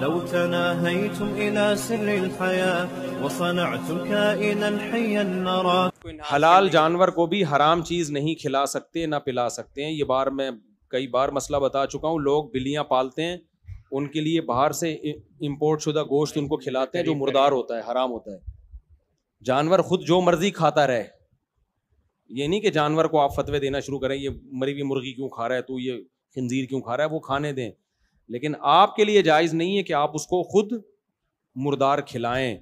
لو تناهيتم إلى سر الحياة وصنعتم كائنا حيا نرى. حلال جانور کو بھی حرام چیز نہیں کھلا سکتے نہ پلا سکتے ہیں. یہ میں کئی بار مسئلہ بتا چکا ہوں. لوگ بلیاں پالتے ہیں, ان کے لیے باہر سے امپورٹ شدہ گوشت ان کو کھلاتے ہیں جو مردار ہوتا ہے, حرام ہوتا ہے. جانور خود جو مرضی کھاتا رہے. یہ نہیں کہ جانور کو آپ فتوے دینا شروع کریں یہ مری ہوئی مرغی کیوں کھا رہا ہے, تو یہ خنزیر کیوں کھا رہا ہے. وہ کھانے دیں, لیکن آپ کے لیے جائز نہیں ہے کہ آپ اس کو خود مردار کھلائیں.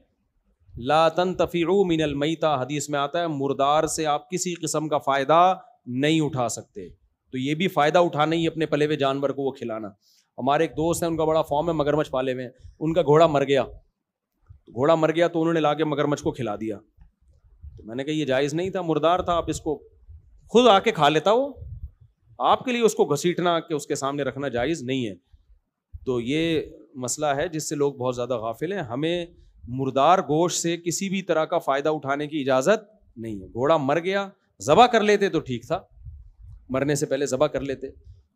لا تنتفعوا من المیتہ, حدیث میں آتا ہے مردار سے آپ کسی قسم کا فائدہ نہیں اٹھا سکتے. تو یہ بھی فائدہ اٹھانا ہی اپنے پلے ہوئے جانور کو وہ کھلانا. ہمارے ایک دوست ہیں, ان کا بڑا فارم ہے, مگرمچھ پالے ہوئے ہیں. ان کا گھوڑا مر گیا تو انہوں نے لا کے مگرمچھ کو کھلا دیا. تو میں نے کہا یہ جائز نہیں تھا, مردار تھا, آپ اس کو خود آ کے کھا لیتا. وہ آپ کے لیے اس کو گھسیٹنا کہ اس کے سامنے رکھنا جائز نہیں ہے. تو یہ مسئلہ ہے جس سے لوگ بہت زیادہ غافل ہیں. ہمیں مردار گوشت سے کسی بھی طرح کا فائدہ اٹھانے کی اجازت نہیں ہے. گھوڑا مر گیا, ذبح کر لیتے تو ٹھیک تھا, مرنے سے پہلے ذبح کر لیتے.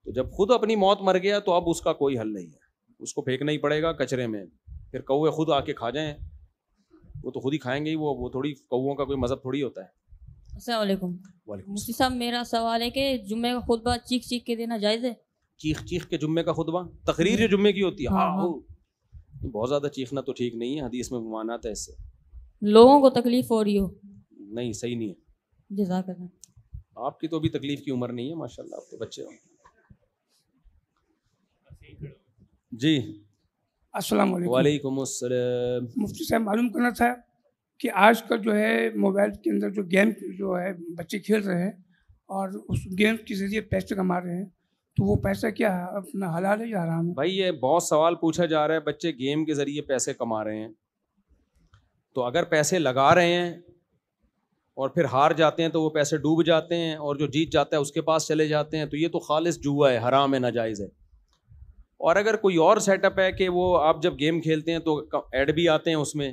تو جب خود اپنی موت مر گیا تو اب اس کا کوئی حل نہیں ہے, اس کو پھینکنا ہی پڑے گا کچرے میں. پھر کوے خود آ کے کھا جائیں, وہ تو خود ہی کھائیں گے ہی. وہ تھوڑی کووں کا کوئی مذہب تھوڑی ہوتا ہے. السلام علیکم. مفتی صاحب میرا سوال ہے کہ جمعے کا خطبہ چیخ چیخ کے دینا جائز ہے؟ چیخ کے جمعے کا خطبہ, تقریر جو جمعے کی ہوتی ہے, ہاں بہت زیادہ چیخنا تو ٹھیک نہیں ہے. حدیث میں ممانعت ہے اس سے. لوگوں کو تکلیف ہو رہی ہو نہیں, صحیح نہیں ہے. جزاک اللہ. آپ کی تو ابھی تکلیف کی عمر نہیں ہے ماشاءاللہ, آپ تو بچے ہو. جی السلام علیکم. وعلیکم السلام. مفتی صاحب معلوم کرنا تھا کہ آج کل جو ہے موبائل کے اندر جو گیم جو ہے بچے کھیل رہے ہیں اور اس گیم کے ذریعے پیسے کما رہے ہیں, تو وہ پیسہ کیا اپنا حلال ہے یا حرام ہے؟ بھائی یہ بہت سوال پوچھا جا رہا ہے. بچے گیم کے ذریعے پیسے کما رہے ہیں, تو اگر پیسے لگا رہے ہیں اور پھر ہار جاتے ہیں تو وہ پیسے ڈوب جاتے ہیں, اور جو جیت جاتا ہے اس کے پاس چلے جاتے ہیں, تو یہ تو خالص جوا ہے, حرام ہے, ناجائز ہے. اور اگر کوئی اور سیٹ اپ ہے کہ وہ آپ جب گیم کھیلتے ہیں تو ایڈ بھی آتے ہیں اس میں,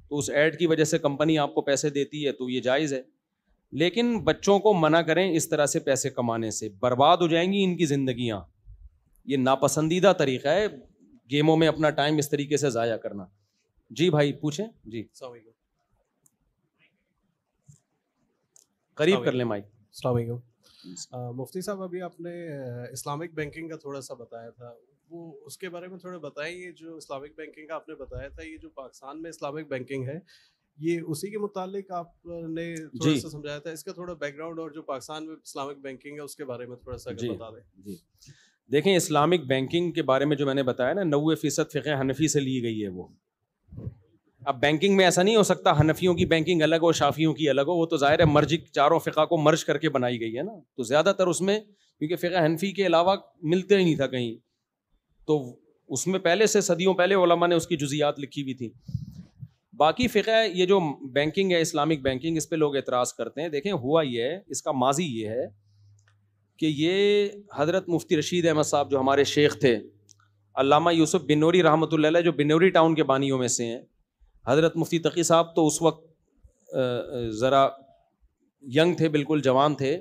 تو اس ایڈ کی وجہ سے کمپنی آپ کو پیسے دیتی ہے, تو یہ جائز ہے. لیکن بچوں کو منع کریں اس طرح سے پیسے کمانے سے, برباد ہو جائیں گی ان کی زندگیاں. یہ ناپسندیدہ طریقہ ہے گیموں میں اپنا ٹائم اس طریقے سے ضائع کرنا. جی بھائی پوچھیں. جی قریب کر لیں مائک. السلام علیکم. مفتی صاحب ابھی آپ نے اسلامک بینکنگ کا تھوڑا سا بتایا تھا, وہ اس کے بارے میں تھوڑا بتائیں. یہ جو اسلامک بینکنگ کا آپ نے بتایا تھا, یہ جو پاکستان میں اسلامک بینکنگ ہے, یہ اسی کے متعلق آپ نے تھوڑا سا سمجھایا تھا. اس کا تھوڑا بیک گراؤنڈ اور جو پاکستان میں اسلامک بینکنگ ہے اس کے بارے میں تھوڑا سا بتا دیں. جی دیکھیں, اسلامک بینکنگ کے بارے میں جو میں نے بتایا نا, 90% فقہ حنفی سے لی گئی ہے. وہ اب بینکنگ میں ایسا نہیں ہو سکتا حنفیوں کی بینکنگ الگ ہو شافیوں کی الگ ہو. وہ تو ظاہر ہے مرج چاروں فقہ کو مرج کر کے بنائی گئی ہے نا, تو زیادہ تر اس میں کیونکہ فقہ حنفی کے علاوہ ملتے ہی نہیں تھا کہیں, تو اس میں پہلے سے صدیوں پہلے علماء نے اس کی جزیات لکھی ہوئی تھی. باقی فقہ یہ جو بینکنگ ہے اسلامک بینکنگ, اس پہ لوگ اعتراض کرتے ہیں. دیکھیں ہوا یہ ہے, اس کا ماضی یہ ہے کہ یہ حضرت مفتی رشید احمد صاحب جو ہمارے شیخ تھے, علامہ یوسف بنوری رحمۃ اللہ علیہ جو بنوری ٹاؤن کے بانیوں میں سے ہیں, حضرت مفتی تقی صاحب تو اس وقت ذرا ینگ تھے, بالکل جوان تھے.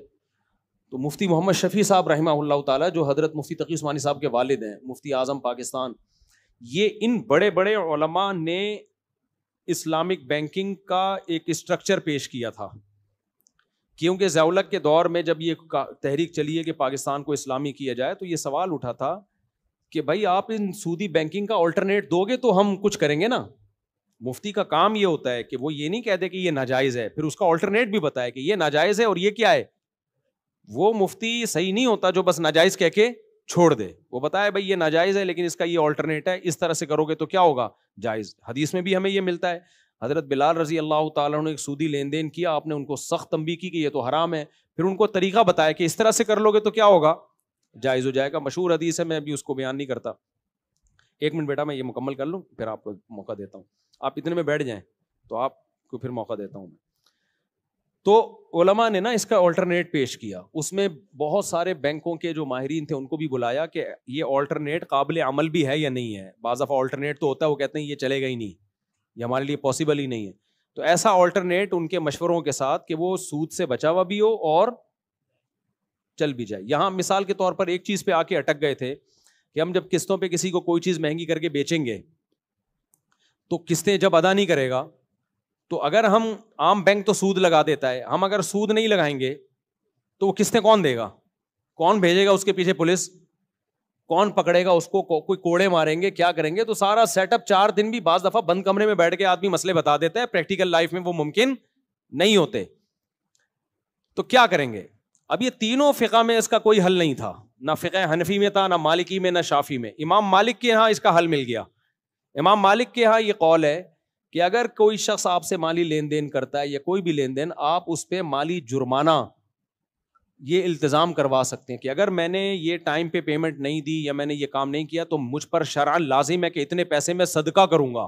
تو مفتی محمد شفیع صاحب رحمہ اللہ تعالیٰ جو حضرت مفتی تقی عثمانی صاحب کے والد ہیں, مفتی اعظم پاکستان, یہ ان بڑے بڑے علماء نے اسلامک بینکنگ کا ایک اسٹرکچر پیش کیا تھا. کیونکہ ضیاء الحق کے دور میں جب یہ تحریک چلی ہے کہ پاکستان کو اسلامی کیا جائے, تو یہ سوال اٹھا تھا کہ بھائی آپ ان سودی بینکنگ کا آلٹرنیٹ دو گے تو ہم کچھ کریں گے نا. مفتی کا کام یہ ہوتا ہے کہ وہ یہ نہیں کہتے کہ یہ ناجائز ہے, پھر اس کا آلٹرنیٹ بھی بتائے کہ یہ ناجائز ہے اور یہ کیا ہے. وہ مفتی صحیح نہیں ہوتا جو بس ناجائز کہہ کے چھوڑ دے, وہ بتائے بھائی یہ ناجائز ہے لیکن اس کا یہ آلٹرنیٹ ہے, اس طرح سے کرو گے تو کیا ہوگا, جائز. حدیث میں بھی ہمیں یہ ملتا ہے. حضرت بلال رضی اللہ تعالیٰ نے ایک سودی لین دین کیا, آپ نے ان کو سخت تنبیہ کی کہ یہ تو حرام ہے, پھر ان کو طریقہ بتایا کہ اس طرح سے کر لو گے تو کیا ہوگا, جائز ہو جائے گا. مشہور حدیث ہے, میں ابھی اس کو بیان نہیں کرتا. 1 منٹ بیٹا میں یہ مکمل کر لوں پھر آپ کو موقع دیتا ہوں. آپ اتنے میں بیٹھ جائیں تو آپ کو پھر موقع دیتا ہوں میں. تو علماء نے نا اس کا آلٹرنیٹ پیش کیا, اس میں بہت سارے بینکوں کے جو ماہرین تھے ان کو بھی بلایا کہ یہ آلٹرنیٹ قابل عمل بھی ہے یا نہیں ہے. بعض دفعہ آلٹرنیٹ تو ہوتا ہے وہ کہتے ہیں یہ چلے گا ہی نہیں, یہ ہمارے لیے پاسبل ہی نہیں ہے. تو ایسا آلٹرنیٹ ان کے مشوروں کے ساتھ کہ وہ سود سے بچا ہوا بھی ہو اور چل بھی جائے. یہاں مثال کے طور پر ایک چیز پہ آ کے اٹک گئے تھے کہ ہم جب قسطوں پہ کسی کو کوئی چیز مہنگی کر کے بیچیں گے تو قسطیں جب ادا نہیں کرے گا تو اگر ہم عام بینک تو سود لگا دیتا ہے, ہم اگر سود نہیں لگائیں گے تو وہ قسطیں کون دے گا, کون بھیجے گا اس کے پیچھے پولیس, کون پکڑے گا اس کو, کوئی کوڑے ماریں گے, کیا کریں گے. تو سارا سیٹ اپ 4 دن بھی بعض دفعہ بند کمرے میں بیٹھ کے آدمی مسئلے بتا دیتا ہے, پریکٹیکل لائف میں وہ ممکن نہیں ہوتے. تو کیا کریں گے؟ اب یہ تینوں فقہ میں اس کا کوئی حل نہیں تھا, نہ فقہ حنفی میں تھا, نہ مالکی میں, نہ شافی میں. امام مالک کے یہاں اس کا حل مل گیا. امام مالک کے یہاں یہ قول ہے کہ اگر کوئی شخص آپ سے مالی لین دین کرتا ہے یا کوئی بھی لین دین, آپ اس پہ مالی جرمانہ یہ التزام کروا سکتے ہیں کہ اگر میں نے یہ ٹائم پہ پیمنٹ نہیں دی یا میں نے یہ کام نہیں کیا تو مجھ پر شرعاً لازم ہے کہ اتنے پیسے میں صدقہ کروں گا.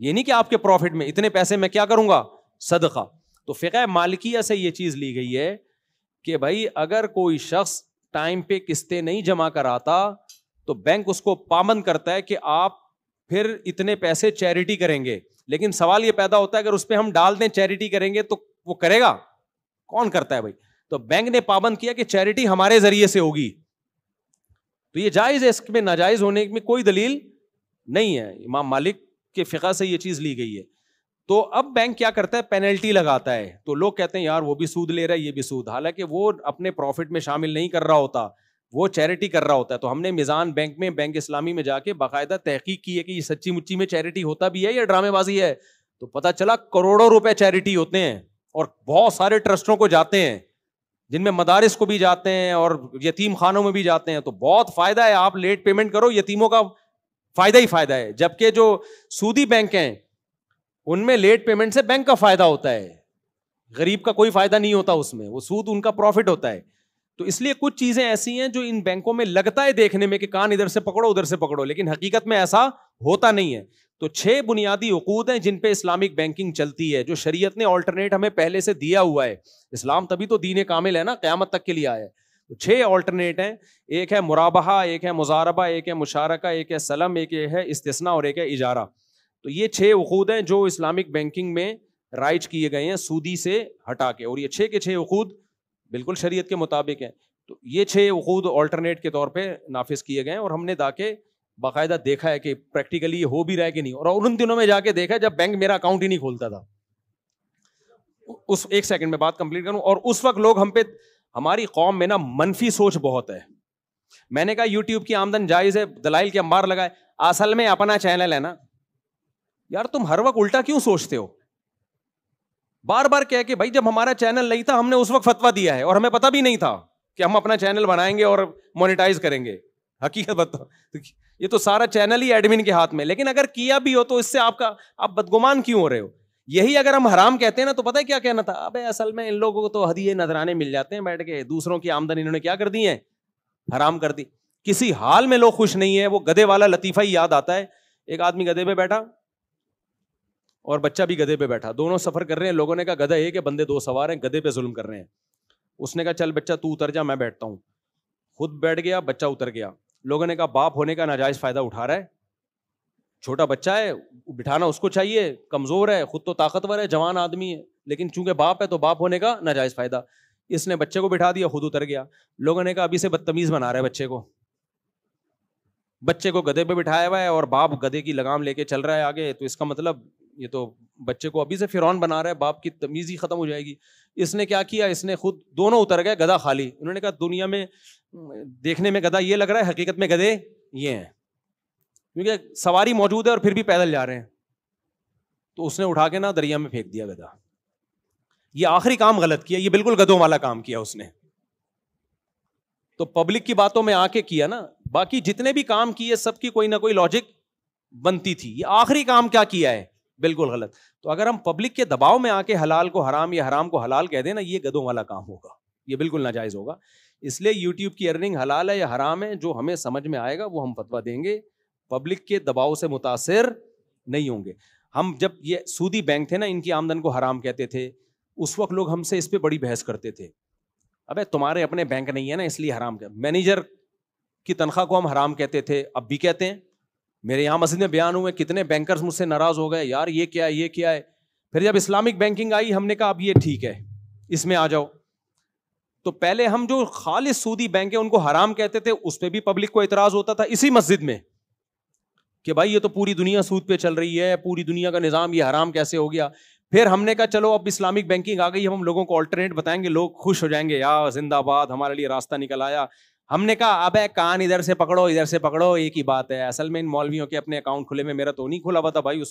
یہ نہیں کہ آپ کے پروفٹ میں اتنے پیسے میں کیا کروں گا, صدقہ. تو فقہ مالکیہ سے یہ چیز لی گئی ہے کہ بھائی اگر کوئی شخص ٹائم پہ قسطیں نہیں جمع کراتا تو بینک اس کو پابند کرتا ہے کہ آپ پھر اتنے پیسے چیریٹی کریں گے. لیکن سوال یہ پیدا ہوتا ہے اگر اس پہ ہم ڈال دیں چیریٹی کریں گے تو وہ کرے گا, کون کرتا ہے بھائی؟ تو بینک نے پابند کیا کہ چیریٹی ہمارے ذریعے سے ہوگی. تو یہ جائز ہے, اس میں ناجائز ہونے میں کوئی دلیل نہیں ہے. امام مالک کے فقہ سے یہ چیز لی گئی ہے. تو اب بینک کیا کرتا ہے, پینلٹی لگاتا ہے. تو لوگ کہتے ہیں یار وہ بھی سود لے رہا ہے, یہ بھی سود, حالانکہ وہ اپنے پروفٹ میں شامل نہیں کر رہا ہوتا, وہ چیریٹی کر رہا ہوتا ہے. تو ہم نے میزان بینک میں, بینک اسلامی میں جا کے باقاعدہ تحقیق کی ہے کہ یہ سچی مچی میں چیریٹی ہوتا بھی ہے یا ڈرامے بازی ہے. تو پتہ چلا کروڑوں روپے چیریٹی ہوتے ہیں اور بہت سارے ٹرسٹوں کو جاتے ہیں, جن میں مدارس کو بھی جاتے ہیں اور یتیم خانوں میں بھی جاتے ہیں. تو بہت فائدہ ہے, آپ لیٹ پیمنٹ کرو, یتیموں کا فائدہ ہی فائدہ ہے. جبکہ جو سودی بینک ہیں ان میں لیٹ پیمنٹ سے بینک کا فائدہ ہوتا ہے, غریب کا کوئی فائدہ نہیں ہوتا اس میں, وہ سود ان کا پروفٹ ہوتا ہے. تو اس لیے کچھ چیزیں ایسی ہیں جو ان بینکوں میں لگتا ہے دیکھنے میں کہ کان ادھر سے پکڑو ادھر سے پکڑو, لیکن حقیقت میں ایسا ہوتا نہیں ہے. تو 6 بنیادی عقود ہیں جن پہ اسلامک بینکنگ چلتی ہے, جو شریعت نے آلٹرنیٹ ہمیں پہلے سے دیا ہوا ہے. اسلام تبھی تو دین کامل ہے نا, قیامت تک کے لیے آیا ہے. تو 6 آلٹرنیٹ ہیں, ایک ہے مرابحہ, ایک ہے مزاربہ, ایک ہے مشارکہ, ایک ہے سلم, ایک ہے استثناء اور ایک ہے اجارہ. تو یہ 6 عقود ہیں جو اسلامک بینکنگ میں رائج کیے گئے ہیں سودی سے ہٹا کے, اور یہ 6 کے 6 عقود بالکل شریعت کے مطابق ہیں. تو یہ 6 عقود آلٹرنیٹ کے طور پہ نافذ کیے گئے ہیں, اور ہم نے کے باقاعدہ دیکھا ہے کہ پریکٹیکلی یہ ہو بھی رہا ہے کہ نہیں. اور ان دنوں میں جا کے دیکھا جب بینک میرا اکاؤنٹ ہی نہیں کھولتا تھا. اس 1 سیکنڈ میں بات کمپلیٹ کروں. اور اس وقت لوگ ہم پہ, ہماری قوم میں نا منفی سوچ بہت ہے. میں نے کہا یوٹیوب کی آمدن جائز ہے, دلائل کے انبار لگائے, اصل میں اپنا چینل ہے نا. یار تم ہر وقت الٹا کیوں سوچتے ہو؟ بار بار کہہ کہ بھائی جب ہمارا چینل نہیں تھا ہم نے اس وقت فتویٰ دیا ہے, اور ہمیں پتہ بھی نہیں تھا کہ ہم اپنا چینل بنائیں گے اور مونیٹائز کریں گے. حقیقت بتاؤ, یہ تو سارا چینل ہی ایڈمن کے ہاتھ میں. لیکن اگر کیا بھی ہو تو اس سے آپ بدگمان کیوں ہو رہے ہو؟ یہی اگر ہم حرام کہتے ہیں نا تو پتہ ہے کیا کہنا تھا, ابے اصل میں ان لوگوں کو تو ہدیے نذرانے مل جاتے ہیں بیٹھ کے, دوسروں کی آمدن انہوں نے کیا کر دی ہے, حرام کر دی. کسی حال میں لوگ خوش نہیں ہے. وہ گدھے والا لطیفہ ہی یاد آتا ہے. ایک آدمی گدھے پہ بیٹھا اور بچہ بھی گدھے پہ بیٹھا, دونوں سفر کر رہے ہیں. لوگوں نے کہا گدھا ایک ہے, بندے 2 سوار ہیں, گدھے پہ ظلم کر رہے ہیں. اس نے کہا چل بچہ تو اتر جا, میں بیٹھتا ہوں. خود بیٹھ گیا, بچہ اتر گیا. لوگوں نے کہا باپ ہونے کا ناجائز فائدہ اٹھا رہا ہے, چھوٹا بچہ ہے, بٹھانا اس کو چاہیے, کمزور ہے, خود تو طاقتور ہے, جوان آدمی ہے, لیکن چونکہ باپ ہے تو باپ ہونے کا ناجائز فائدہ. اس نے بچے کو بٹھا دیا, خود اتر گیا. لوگوں نے کہا ابھی سے بدتمیز بنا رہا ہے بچے کو گدھے پہ بٹھایا ہوا ہے اور باپ گدھے کی لگام لے کے چل رہا ہے آگے, تو اس کا مطلب یہ تو بچے کو ابھی سے فرعون بنا رہا ہے, باپ کی تمیز ہی ختم ہو جائے گی. اس نے کیا کیا, اس نے خود دونوں اتر گئے, گدھا خالی. انہوں نے کہا دنیا میں دیکھنے میں گدھا یہ لگ رہا ہے, حقیقت میں گدھے یہ ہیں, کیونکہ سواری موجود ہے اور پھر بھی پیدل جا رہے ہیں. تو اس نے اٹھا کے نا دریا میں پھینک دیا گدھا. یہ آخری کام غلط کیا, یہ بالکل گدھوں والا کام کیا اس نے. تو پبلک کی باتوں میں آ کے کیا نا, باقی جتنے بھی کام کیے سب کی کوئی نہ کوئی لاجک بنتی تھی. یہ آخری کام کیا کیا ہے, بالکل غلط. تو اگر ہم پبلک کے دباؤ میں آ کے حلال کو حرام یا حرام کو حلال کہہ دیں نا, یہ گدھوں والا کام ہوگا, یہ بالکل ناجائز ہوگا. اس لیے یوٹیوب کی ارننگ حلال ہے یا حرام ہے, جو ہمیں سمجھ میں آئے گا وہ ہم فتویٰ دیں گے, پبلک کے دباؤ سے متاثر نہیں ہوں گے. ہم جب یہ سودی بینک تھے نا, ان کی آمدن کو حرام کہتے تھے, اس وقت لوگ ہم سے اس پہ بڑی بحث کرتے تھے. ابے تمہارے اپنے بینک نہیں ہے نا اس لیے حرام کہتے. مینیجر کی تنخواہ کو ہم حرام کہتے تھے, اب بھی کہتے ہیں. میرے یہاں مسجد میں بیان ہوئے, کتنے بینکرز مجھ سے ناراض ہو گئے, یار یہ کیا ہے یہ کیا ہے. پھر جب اسلامک بینکنگ آئی ہم نے کہا اب یہ ٹھیک ہے, اس میں آ جاؤ. تو پہلے ہم جو خالص سودی بینک ہیں ان کو حرام کہتے تھے, اس پہ بھی پبلک کو اعتراض ہوتا تھا اسی مسجد میں. کہ بھائی یہ تو پوری دنیا سود پہ چل رہی ہے, پوری دنیا کا نظام یہ حرام کیسے ہو گیا. پھر ہم نے کہا چلو اب اسلامک بینکنگ آ گئی, ہم لوگوں کو آلٹرنیٹ بتائیں گے, لوگ خوش ہو جائیں گے, یا زندہ آباد, ہمارے لیے راستہ نکل آیا. ہم نے کہا اب کان ادھر سے پکڑو ادھر سے پکڑو, ایک ہی بات ہے. اصل میں ان مولویوں کے اپنے اکاؤنٹ کھلے میں, میرا تو نہیں کھلا ہوا تھا بھائی.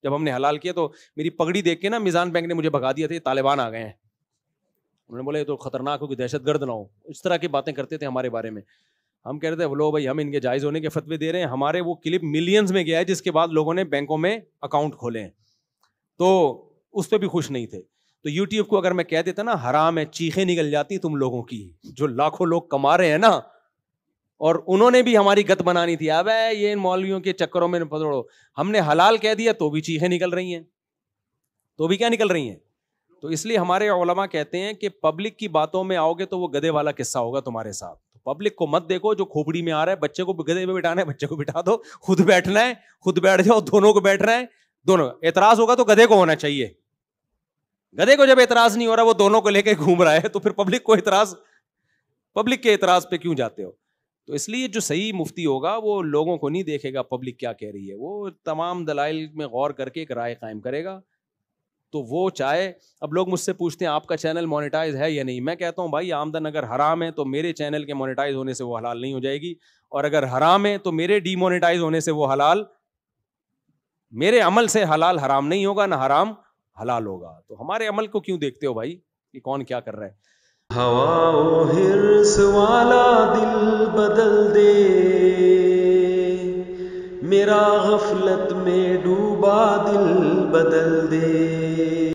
جب ہم نے حلال کیا تو میری پگڑی دیکھ کے نا میزان بینک نے مجھے بھگا دیا تھا, یہ طالبان آ گئے ہیں. انہوں نے بولا یہ تو خطرناک ہو کہ دہشت گرد نہ ہو, اس طرح کی باتیں کرتے تھے ہمارے بارے میں. ہم کہہ رہے تھے لو بھائی ہم ان کے جائز ہونے کے فتوے دے رہے ہیں. ہمارے وہ کلپ ملینز میں گیا ہے جس کے بعد لوگوں نے بینکوں میں اکاؤنٹ کھولے ہیں, تو اس پہ بھی خوش نہیں تھے. تو یوٹیوب کو اگر میں کہہ دیتا نا حرام ہے, چیخیں نکل جاتی تم لوگوں کی, جو لاکھوں لوگ کما رہے ہیں نا, اور انہوں نے بھی ہماری گت بنانی تھی. اب یہ ان مولویوں کے چکروں میں پڑو, ہم نے حلال کہہ دیا تو بھی چیخیں نکل رہی ہیں, تو بھی کیا نکل رہی ہیں. تو اس لیے ہمارے علماء کہتے ہیں کہ پبلک کی باتوں میں آؤ گے تو وہ گدھے والا قصہ ہوگا تمہارے ساتھ. پبلک کو مت دیکھو جو کھوپڑی میں آ رہا ہے, بچے کو گدھے پہ بٹھانا ہے بچے کو بٹھا دو, خود بیٹھنا ہے خود بیٹھ جاؤ, دونوں کو بیٹھ رہا ہے دونوں. اعتراض ہوگا تو گدھے کو ہونا چاہیے, گدھے کو جب اعتراض نہیں ہو رہا وہ دونوں کو لے کے گھوم رہا ہے, تو پھر پبلک کو اعتراض, پبلک کے اعتراض پہ کیوں جاتے ہو. تو اس لیے جو صحیح مفتی ہوگا وہ لوگوں کو نہیں دیکھے گا پبلک کیا کہہ رہی ہے, وہ تمام دلائل میں غور کر کے ایک رائے قائم کرے گا. تو وہ چاہے, اب لوگ مجھ سے پوچھتے ہیں آپ کا چینل مونیٹائز ہے یا نہیں, میں کہتا ہوں بھائی آمدن اگر حرام ہے تو میرے چینل کے مونیٹائز ہونے سے وہ حلال نہیں ہو جائے گی, اور اگر حرام ہے تو میرے ڈی مونیٹائز ہونے سے وہ حلال, میرے عمل سے حلال حرام نہیں ہوگا, نہ حرام حلال ہوگا. تو ہمارے عمل کو کیوں دیکھتے ہو بھائی کہ کون کیا کر رہا ہے. ہوا و حرص والا دل بدل دے, میرا غفلت میں ڈوبا دل بدل دے.